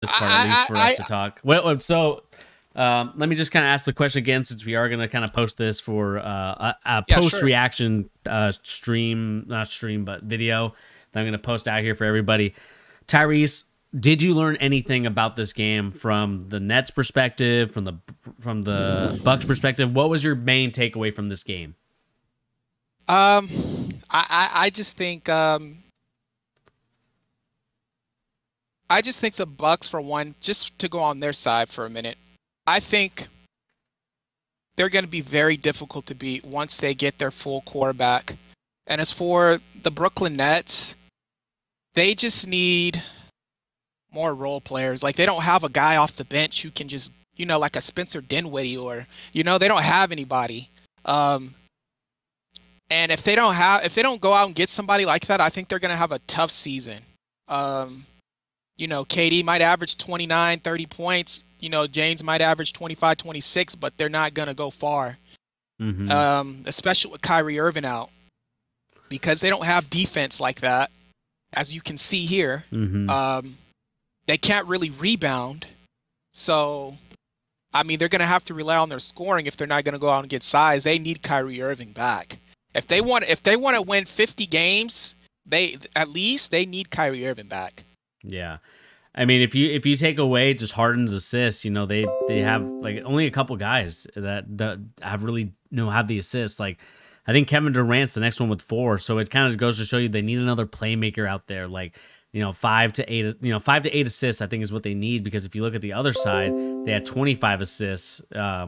this part at least for us to talk. Well, so let me just kind of ask the question again, since we are going to kind of post this for a post reaction stream, not stream, but video that I'm going to post out here for everybody. Tyrese, did you learn anything about this game from the Nets perspective, from the Bucks perspective? What was your main takeaway from this game? I just think the Bucks, for one, just to go on their side for a minute, I think they're going to be very difficult to beat once they get their full core back. And as for the Brooklyn Nets, they just need more role players. Like, they don't have a guy off the bench who can just, like a Spencer Dinwiddie, or, they don't have anybody. And if they don't go out and get somebody like that, I think they're going to have a tough season. KD might average 29, 30 points. James might average 25, 26, but they're not going to go far. Especially with Kyrie Irving out, because they don't have defense like that, as you can see here. They can't really rebound. So, I mean, they're going to have to rely on their scoring if they're not going to go out and get size. They need Kyrie Irving back. If they want to win 50 games, they need Kyrie Irving back. Yeah. I mean, if you take away just Harden's assists, they have like only a couple guys that have really have the assists. Like, I think Kevin Durant's the next one with 4. So it kind of goes to show you they need another playmaker out there. Like, 5 to 8 assists, I think, is what they need, because if you look at the other side, they had 25 assists,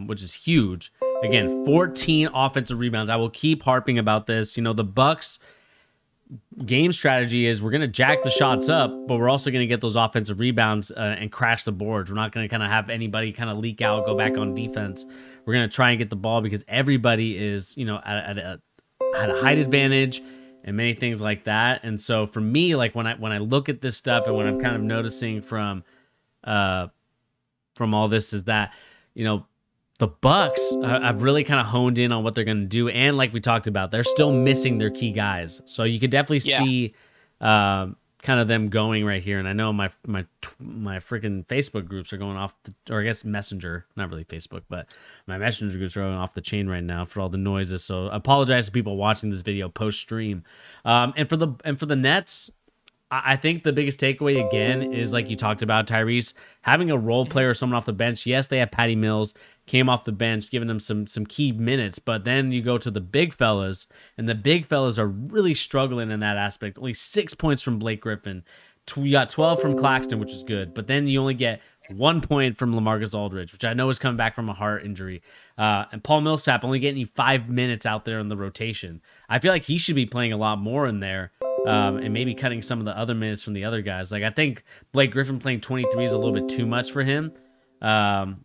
which is huge. Again, 14 offensive rebounds. I will keep harping about this. The Bucks game strategy is we're going to jack the shots up, but we're also going to get those offensive rebounds and crash the boards. We're not going to kind of have anybody kind of leak out, go back on defense. We're going to try and get the ball because everybody is, at a height advantage and many things like that. And so for me, like when I look at this stuff and what I'm kind of noticing from all this is that, the Bucks have really kind of honed in on what they're going to do. And like we talked about, they're still missing their key guys. So you could definitely see kind of them going right here. And I know my freaking Facebook groups are going off, or I guess Messenger, not really Facebook, but my Messenger groups are going off the chain right now for all the noises. So I apologize to people watching this video post stream. And for the Nets, I think the biggest takeaway again is, like you talked about, Tyrese, having a role player or someone off the bench. Yes, they have Patty Mills, came off the bench, giving them some key minutes, but then you go to the big fellas, and the big fellas are really struggling in that aspect. Only 6 points from Blake Griffin. You got 12 from Claxton, which is good, but then you only get 1 point from LaMarcus Aldridge, which I know is coming back from a heart injury. And Paul Millsap only getting 5 minutes out there in the rotation. I feel like he should be playing a lot more in there. And maybe cutting some of the other minutes from the other guys. Like, I think Blake Griffin playing 23 is a little bit too much for him. And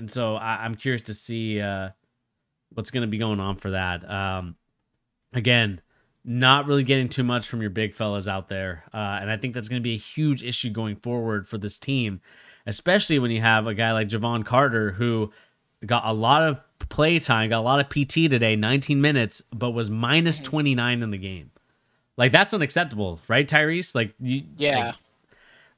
so I'm curious to see what's going to be going on for that. Again, not really getting too much from your big fellas out there. And I think that's going to be a huge issue going forward for this team, especially when you have a guy like Javon Carter, who got a lot of play time, got a lot of PT today, 19 minutes, but was minus 29 in the game. Like, that's unacceptable, right, Tyrese? Like,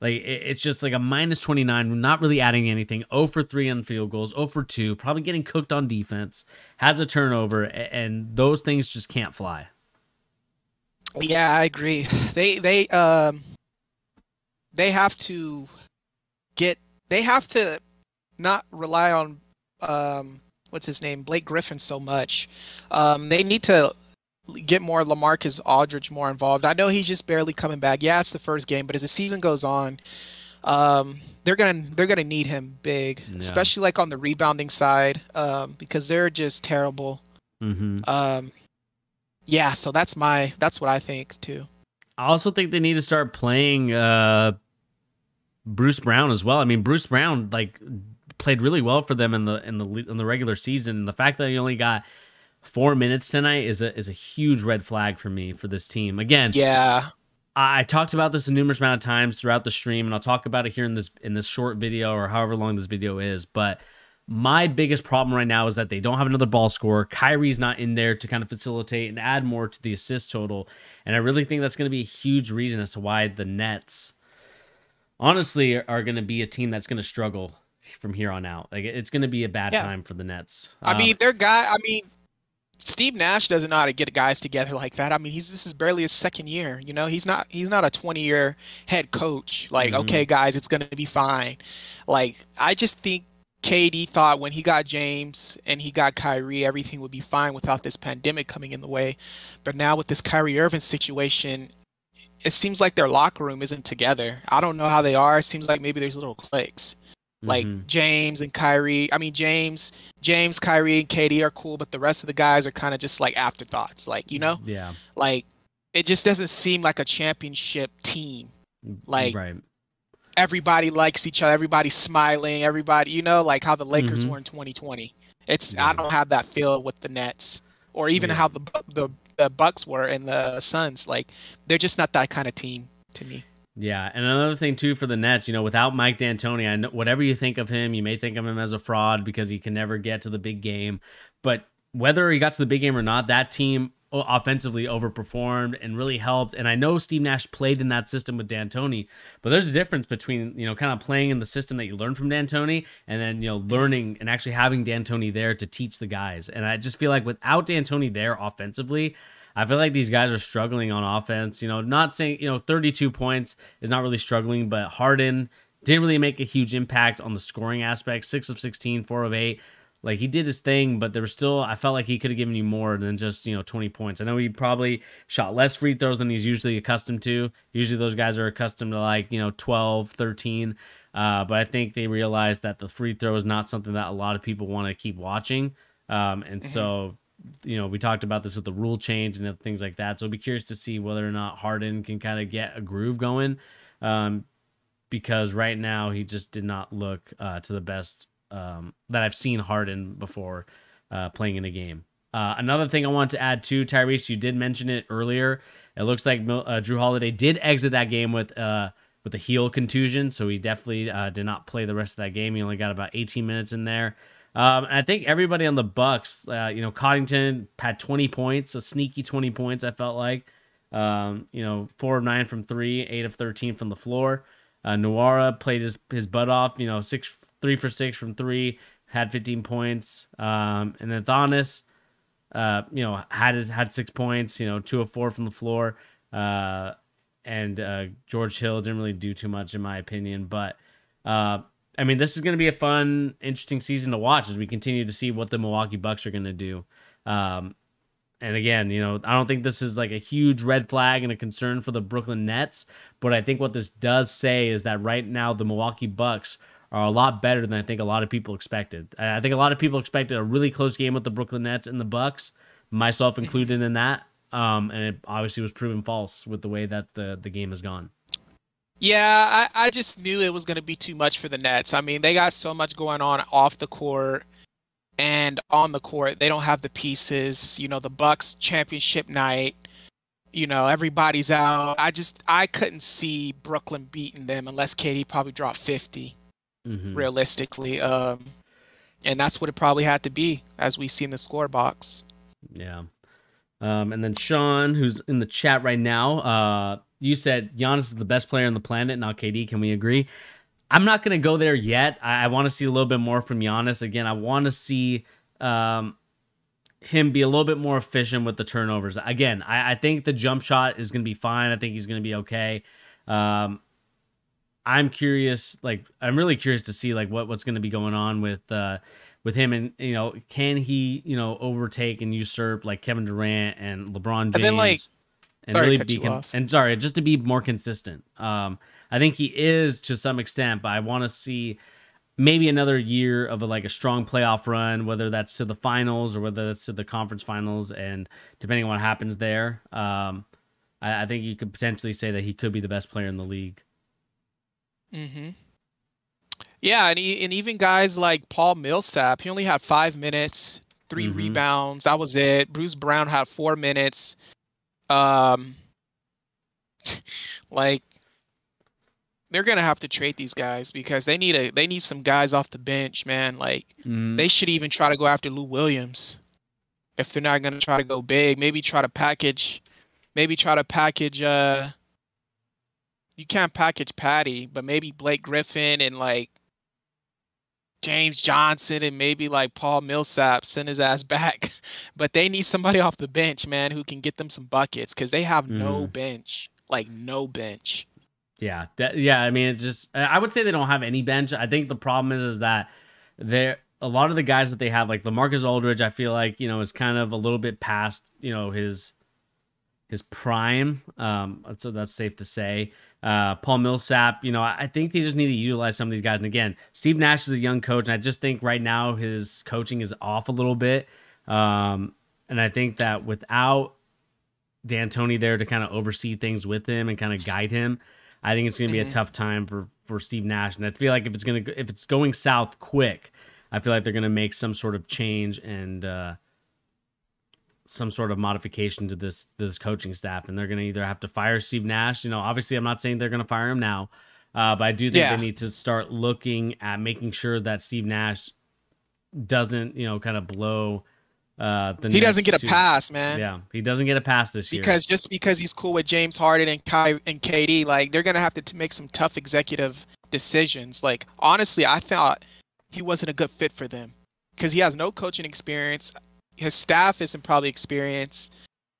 it's just like a minus 29, not really adding anything. 0 for 3 on field goals, 0 for 2, probably getting cooked on defense, has a turnover, and those things just can't fly. Yeah, I agree. They have to not rely on what's his name, Blake Griffin, so much. They need to get more LaMarcus Aldridge more involved. I know he's just barely coming back. Yeah, it's the first game, but as the season goes on, they're gonna need him big, especially like on the rebounding side, because they're just terrible. Yeah, so that's what I think too. I also think they need to start playing Bruce Brown as well. I mean, Bruce Brown played really well for them in the regular season. The fact that he only got 4 minutes tonight is a huge red flag for me for this team. Again, I talked about this a numerous amount of times throughout the stream, and I'll talk about it here in this short video, or however long this video is. But my biggest problem right now is that they don't have another ball scorer. Kyrie's not in there to kind of facilitate and add more to the assist total, and I really think that's going to be a huge reason as to why the Nets honestly are going to be a team that's going to struggle from here on out. Like it's going to be a bad time for the Nets. I mean, Steve Nash doesn't know how to get guys together like that. I mean, this is barely his second year. You know, he's not a 20-year head coach. Like, okay, guys, it's gonna be fine. Like, I just think KD thought when he got James and he got Kyrie, everything would be fine without this pandemic coming in the way. But now with this Kyrie Irving situation, it seems like their locker room isn't together. I don't know how they are. It seems like maybe there's little cliques. Like James and Kyrie. I mean, James, Kyrie, and KD are cool, but the rest of the guys are kind of just like afterthoughts. Like, you know? Yeah. Like, it just doesn't seem like a championship team. Like, everybody likes each other. Everybody's smiling. Everybody, you know, like how the Lakers were in 2020. I don't have that feel with the Nets, or even how the Bucks were and the Suns. Like, they're just not that kind of team to me. Yeah, and another thing too for the Nets, you know, without Mike D'Antoni, I know whatever you think of him, you may think of him as a fraud because he can never get to the big game. But whether he got to the big game or not, that team offensively overperformed and really helped. And I know Steve Nash played in that system with D'Antoni, but there's a difference between, you know, kind of playing in the system that you learned from D'Antoni and then, you know, learning and actually having D'Antoni there to teach the guys. And I just feel like without D'Antoni there offensively, I feel like these guys are struggling on offense. You know, not saying, you know, 32 points is not really struggling, but Harden didn't really make a huge impact on the scoring aspect. 6 of 16, 4 of 8. Like, he did his thing, but there was still, I felt like he could have given you more than just, you know, 20 points. I know he probably shot less free throws than he's usually accustomed to. Usually those guys are accustomed to, like, you know, 12, 13. But I think they realized that the free throw is not something that a lot of people want to keep watching. So, you know, we talked about this with the rule change and things like that. So I'll be curious to see whether or not Harden can kind of get a groove going, because right now he just did not look to the best that I've seen Harden before playing in a game. Another thing I want to add too, Tyrese, you did mention it earlier. It looks like Drew Holiday did exit that game with a heel contusion, so he definitely did not play the rest of that game. He only got about 18 minutes in there. And I think everybody on the Bucks, you know, Coddington had 20 points, a sneaky 20 points, I felt like. You know, 4 of 9 from 3, 8 of 13 from the floor. Nwora played his butt off, you know, 3 for 6 from 3, had 15 points. And then Thomas, you know, had 6 points, you know, 2 of 4 from the floor. And George Hill didn't really do too much, in my opinion. But, I mean, this is going to be a fun, interesting season to watch as we continue to see what the Milwaukee Bucks are going to do. And again, you know, I don't think this is like a huge red flag and a concern for the Brooklyn Nets, but I think what this does say is that right now the Milwaukee Bucks are a lot better than I think a lot of people expected. I think a lot of people expected a really close game with the Brooklyn Nets and the Bucks, myself included in that. And it obviously was proven false with the way that the game has gone. Yeah, I just knew it was going to be too much for the Nets. I mean, they got so much going on off the court and on the court. They don't have the pieces. You know, the Bucks championship night, you know, everybody's out. I couldn't see Brooklyn beating them unless KD probably dropped 50, realistically. And that's what it probably had to be, as we see in the score box. Yeah. And then Sean, who's in the chat right now, you said Giannis is the best player on the planet, not KD. Can we agree? I'm not going to go there yet. I want to see a little bit more from Giannis. Again, I want to see him be a little bit more efficient with the turnovers. Again, I think the jump shot is going to be fine. I think he's going to be okay. I'm curious. Like, I'm really curious to see like what's going to be going on with him, and you know, can he, you know, overtake and usurp like Kevin Durant and LeBron James, and then, like, and really be just to be more consistent. I think he is to some extent, but I want to see maybe another year of a strong playoff run, whether that's to the finals or whether that's to the conference finals, and depending on what happens there, I think you could potentially say that he could be the best player in the league. Yeah, and even guys like Paul Millsap, he only had 5 minutes, 3 rebounds. That was it. Bruce Brown had 4 minutes. Like, they're gonna have to trade these guys because they need some guys off the bench, man. Like, they should even try to go after Lou Williams if they're not gonna try to go big. Maybe try to package. you can't package Patty, but maybe Blake Griffin and like James Johnson and maybe like Paul Millsap send his ass back. But they need somebody off the bench, man, who can get them some buckets because they have no bench, like no bench. Yeah, yeah. I mean, it's just I would say they don't have any bench. I think the problem is that they're a lot of the guys that they have, like LaMarcus Aldridge, I feel like is kind of a little bit past his prime. So that's safe to say. Paul Millsap, I think they just need to utilize some of these guys. And again, Steve Nash is a young coach, and I just think right now his coaching is off a little bit. And I think that without D'Antoni there to kind of oversee things with him and kind of guide him, I think it's going to be a tough time for Steve Nash. And I feel like if it's going south quick, I feel like they're going to make some sort of change and some sort of modification to this coaching staff, and they're going to either have to fire Steve Nash. Obviously I'm not saying they're going to fire him now, but I do think they need to start looking at making sure that Steve Nash doesnnd kind of blow he doesn't get a pass, man. Yeah, he doesn't get a pass this year. Just because he's cool with James Harden and KD, like they're going to have to make some tough executive decisions. Like honestly, I thought he wasn't a good fit for them because he has no coaching experience. His staff isn't probably experienced.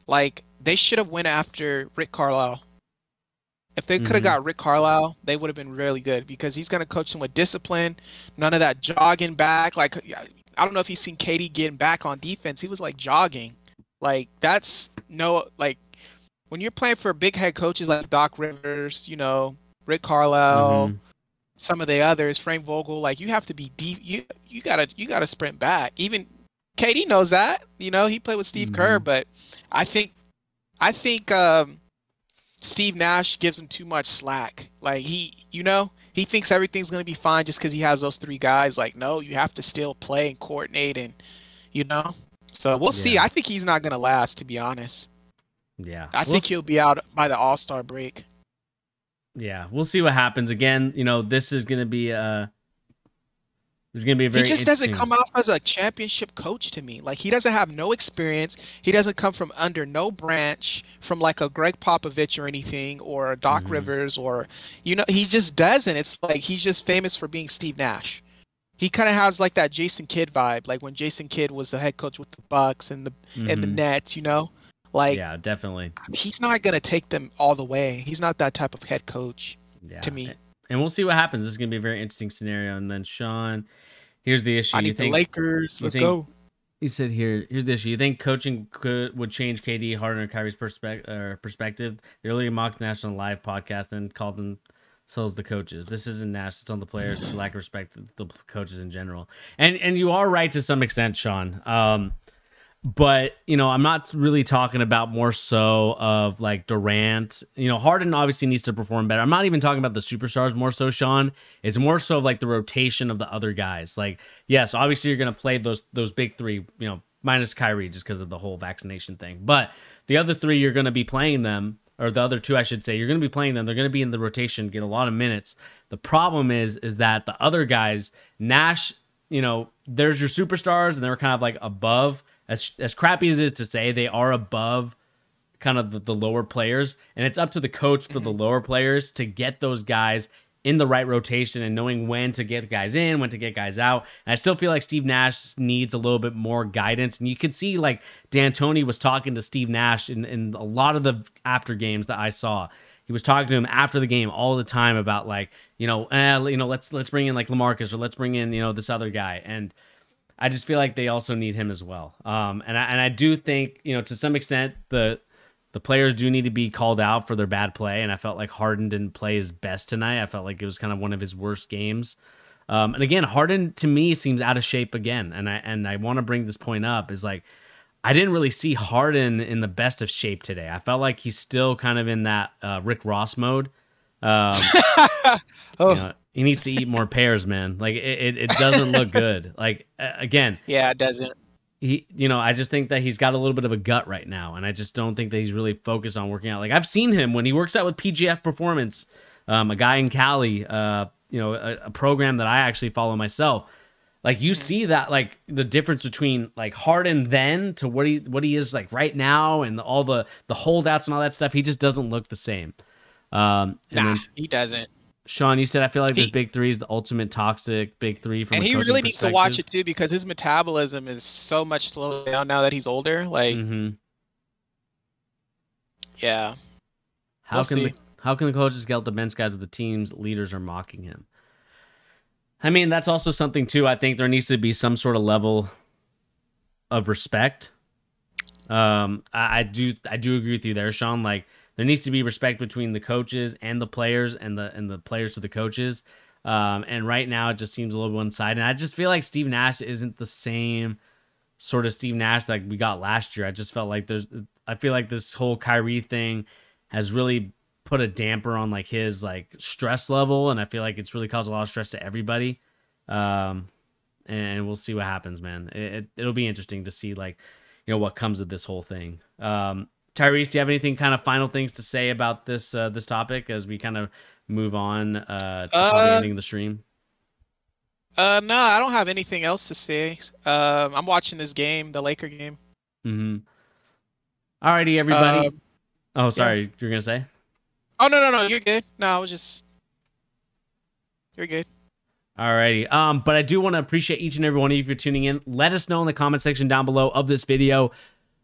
Like they should have went after Rick Carlisle. If they could have got Rick Carlisle, they would have been really good because he's going to coach them with discipline. None of that jogging back. Like I don't know if you've seen KD getting back on defense. He was like jogging. Like that's when you're playing for big head coaches like Doc Rivers, Rick Carlisle, some of the others, Frank Vogel, like you have to be deep. You gotta sprint back. Even KD knows that. He played with Steve Kerr, but I think Steve Nash gives him too much slack. Like he thinks everything's going to be fine just because he has those three guys. Like, no, you have to still play and coordinate and, So we'll see. I think he's not going to last, to be honest. Yeah. I think he'll be out by the All-Star break. Yeah, we'll see what happens. Again, this is going to be very He just doesn't come off as a championship coach to me. Like, he doesn't have no experience. He doesn't come from under no branch from like a Greg Popovich or anything or a Doc Rivers or, he just doesn't. It's like he's just famous for being Steve Nash. He kind of has like that Jason Kidd vibe, like when Jason Kidd was the head coach with the Bucks and the Nets, Like, yeah, definitely. He's not going to take them all the way. He's not that type of head coach to me. And we'll see what happens. This is going to be a very interesting scenario. And then, Sean, here's the issue. I need the Lakers. Let's go. You said here's the issue. You think coaching would change KD, Harden, or Kyrie's perspective? They really mocked Nash on a live podcast and called themselves the coaches. This isn't Nash. It's on the players. It's lack of respect to the coaches in general. And you are right to some extent, Sean. But, I'm not really talking about more so of like Durant. Harden obviously needs to perform better. I'm not even talking about the superstars more so, Sean. It's more so of like the rotation of the other guys. Like, yes, obviously you're going to play those big three, minus Kyrie just because of the whole vaccination thing. But the other three, you're going to be playing them, or the other two, I should say, you're going to be playing them. They're going to be in the rotation, get a lot of minutes. The problem is that the other guys, Nash, there's your superstars and they're kind of like above. As crappy as it is to say, they are above kind of the lower players, and it's up to the coach for the lower players to get those guys in the right rotation and knowing when to get guys in, when to get guys out. And I still feel like Steve Nash needs a little bit more guidance. And you could see like D'Antoni was talking to Steve Nash in a lot of the after games that I saw. He was talking to him after the game all the time about like, let's bring in like LaMarcus, or let's bring in, this other guy. And I just feel like they also need him as well. And I do think, to some extent, the players do need to be called out for their bad play. And I felt like Harden didn't play his best tonight. I felt like it was kind of one of his worst games. And again, Harden to me seems out of shape again. And I want to bring this point up is like, I didn't really see Harden in the best of shape today. I felt like he's still kind of in that Rick Ross mode. He needs to eat more pears, man. Like it doesn't look good. Like again, yeah, it doesn't. I just think that he's got a little bit of a gut right now, and I just don't think that he's really focused on working out. Like I've seen him when he works out with PGF Performance, a guy in Cali, a program that I actually follow myself. Like you see that like the difference between like Harden then to what he is like right now, and all the holdouts and all that stuff. He just doesn't look the same. Nah, he doesn't. Sean, you said I feel like this big three is the ultimate toxic big three from and a he coaching really needs to watch it perspective. too because his metabolism is so much slowed down now that he's older. Like, yeah, How we'll can see. the coaches get the bench guys if the team's leaders are mocking him? I mean, that's also something too. I think there needs to be some sort of level of respect. I do agree with you there, Sean. Like, there needs to be respect between the coaches and the players, and the players to the coaches. And right now it just seems a little one-sided. And I just feel like Steve Nash isn't the same sort of Steve Nash like we got last year. I just felt like I feel like this whole Kyrie thing has really put a damper on like his like stress level, and I feel like it's really caused a lot of stress to everybody. And we'll see what happens, man. It'll be interesting to see like, what comes of this whole thing. Tyrese, do you have anything kind of final things to say about this topic as we kind of move on to probably ending the stream? No, I don't have anything else to say. I'm watching this game, the Laker game. Alrighty, everybody. Oh, sorry, you were gonna say? Oh no, you're good. No, you're good. Alrighty. But I do want to appreciate each and every one of you for tuning in. Let us know in the comment section down below of this video.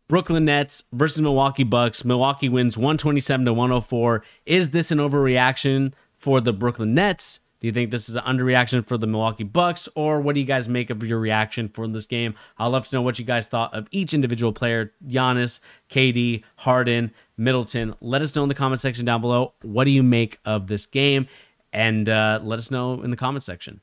Brooklyn Nets versus Milwaukee Bucks. Milwaukee wins 127-104. Is this an overreaction for the Brooklyn Nets? Do you think this is an underreaction for the Milwaukee Bucks? Or what do you guys make of your reaction for this game? I'd love to know what you guys thought of each individual player. Giannis, KD, Harden, Middleton. Let us know in the comment section down below. What do you make of this game? And let us know in the comment section.